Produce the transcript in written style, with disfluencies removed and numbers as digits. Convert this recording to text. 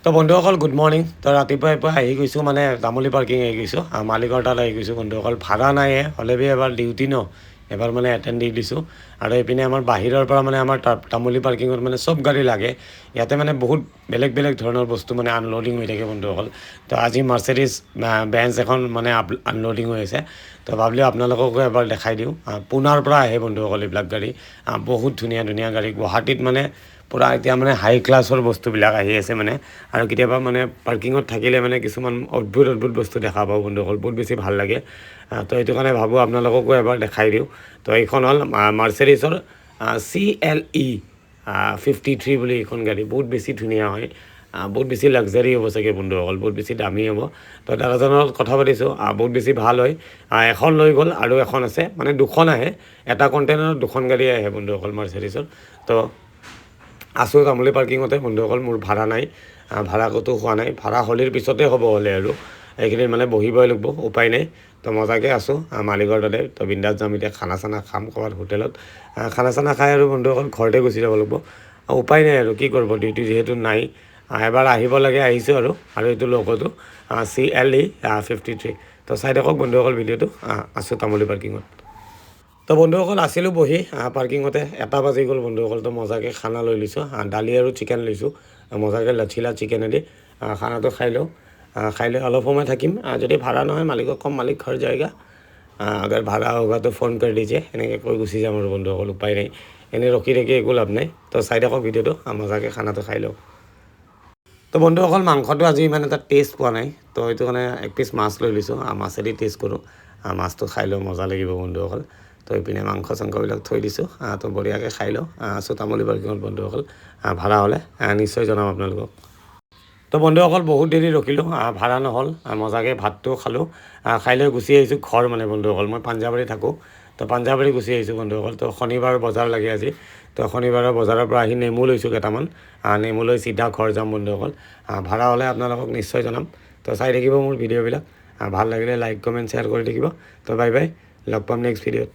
তো বন্ধুসকল good morning. তো ৰাতিপুৱাই পুৱাই আহি গৈছোঁ মানে তামুলী পাৰ্কিং আহি গৈছোঁ মালিকৰ তাত আহি গৈছোঁ বন্ধুসকল। ভাড়া নাই হ'লে বি এবাৰ ডিউটি ন এবাৰ মানে এটেণ্ড দি দিছোঁ। আৰু এইপিনে আমাৰ বাহিৰৰ পৰা মানে আমাৰ তামুলী পাৰ্কিঙত মানে চব গাড়ী লাগে। ইয়াতে মানে বহুত বেলেগ বেলেগ ধৰণৰ বস্তু মানে আনলোডিং হৈ থাকে বন্ধুসকল। তো আজি মাৰ্চেডিজ বেঞ্চ এখন মানে আনলোডিং হৈ আছে। তো ভাবিলোঁ আপোনালোককো এবাৰ দেখাই দিওঁ। পুনাৰ পৰা আহে বন্ধুসকল এইবিলাক গাড়ী। বহুত ধুনীয়া ধুনীয়া গাড়ী গুৱাহাটীত মানে পূৰা এতিয়া মানে হাই ক্লাছৰ বস্তুবিলাক আহি আছে মানে। আৰু কেতিয়াবা মানে পাৰ্কিঙত থাকিলে মানে কিছুমান অদ্ভুত অদ্ভুত বস্তু দেখা পাওঁ বন্ধুসকল, বহুত বেছি ভাল লাগে। তো সেইটো কাৰণে ভাবোঁ আপোনালোককো এবাৰ দেখাই দিওঁ। তো এইখন হ'ল মাৰ্চেডিছৰ CLE 53 বুলি এইখন গাড়ী। বহুত বেছি ধুনীয়া হয়, বহুত বেছি লাক্সাৰী হ'ব চাগে বন্ধুসকল, বহুত বেছি দামী হ'ব। তো দাদাজনৰ লগত কথা পাতিছোঁ, বহুত বেছি ভাল হয়। এখন লৈ গ'ল আৰু এখন আছে, মানে দুখন আহে, এটা কণ্টেইনাৰত দুখন গাড়ী আহে বন্ধুসকল মাৰ্চেডিছৰ। তো আছোঁ তামুলী পাৰ্কিঙতে বন্ধুসকল, মোৰ ভাড়া নাই, ভাড়া ক'তো হোৱা নাই। ভাড়া হ'লেৰ পিছতে হ'ব হ'লে আৰু এইখিনি মানে বহিবই লাগিব, উপায় নাই। তো মজাকৈ আছোঁ মালিকৰ তাতে। তো বিন্দাছ যাম এতিয়া, খানা চানা খাম ক'ৰবাত হোটেলত। খানা চানা খাই আৰু বন্ধুসকল ঘৰতে গুচি যাব লাগিব। উপায় নাই আৰু কি কৰিব, ডিউটি যিহেতু নাই। এবাৰ আহিব লাগে, আহিছোঁ আৰু এইটো লগতো CLE 53। তো চাই থাকক বন্ধুসকল ভিডিঅ'টো। আছোঁ তামুলী পাৰ্কিঙত। তো বন্ধুসকল আছিলোঁ বহি পাৰ্কিঙতে, 1 বাজি গ'ল বন্ধুসকল। তো মজাকৈ খানা লৈ লৈছোঁ, দালি আৰু চিকেন লৈছোঁ, মজাকৈ লচিলা চিকেনেদি খানাটো খাই লওঁ। খাই লৈ অলপ সময় থাকিম, যদি ভাড়া নহয় মালিকক ক'ম মালিক ঘৰ যায়গা, আগাৰ ভাড়া হোগা তো ফোন কৰি দিছে, এনেকৈ কৈ গুচি যাম আৰু বন্ধুসকল। উপায় নাই, এনেই ৰখি থাকি একো লাভ নাই। তো চাই থাকক ভিডিঅ'টো, মজাকৈ খানাটো খাই লওঁ। তো বন্ধুসকল মাংসটো আজি ইমান এটা টেষ্ট পোৱা নাই, তো সেইটো কাৰণে 1 পিচ মাছ লৈ লৈছোঁ, মাছেদি টেষ্ট কৰোঁ। মাছটো খাই লওঁ, মজা লাগিব বন্ধুসকল। তো এইপিনে মাংস চাংসবিলাক থৈ দিছোঁ, তো বঢ়িয়াকৈ খাই লওঁ। আছোঁ তামুলী পাৰ্কিঙত বন্ধুসকল। ভাড়া হ'লে নিশ্চয় জনাম আপোনালোকক। তো বন্ধুসকল বহুত দেৰি ৰখিলোঁ, ভাড়া নহ'ল। মজাকৈ ভাতটো খালোঁ, খাই লৈ গুচি আহিছোঁ ঘৰ মানে বন্ধুসকল। মই পাঞ্জাবাৰী থাকোঁ, তো পাঞ্জাবাৰী গুচি আহিছোঁ বন্ধুসকল। তো শনিবাৰ বজাৰ লাগে আজি। তো শনিবাৰৰ বজাৰৰ পৰা আহি নেমু লৈছোঁ কেইটামান, নেমু লৈ চিধা ঘৰ যাম বন্ধুসকল। ভাড়া হ'লে আপোনালোকক নিশ্চয় জনাম। তো চাই থাকিব মোৰ ভিডিঅ'বিলাক, ভাল লাগিলে লাইক কমেণ্ট শ্বেয়াৰ কৰি থাকিব। তো বাই বাই, লগ পাম নেক্সট ভিডিঅ'ত।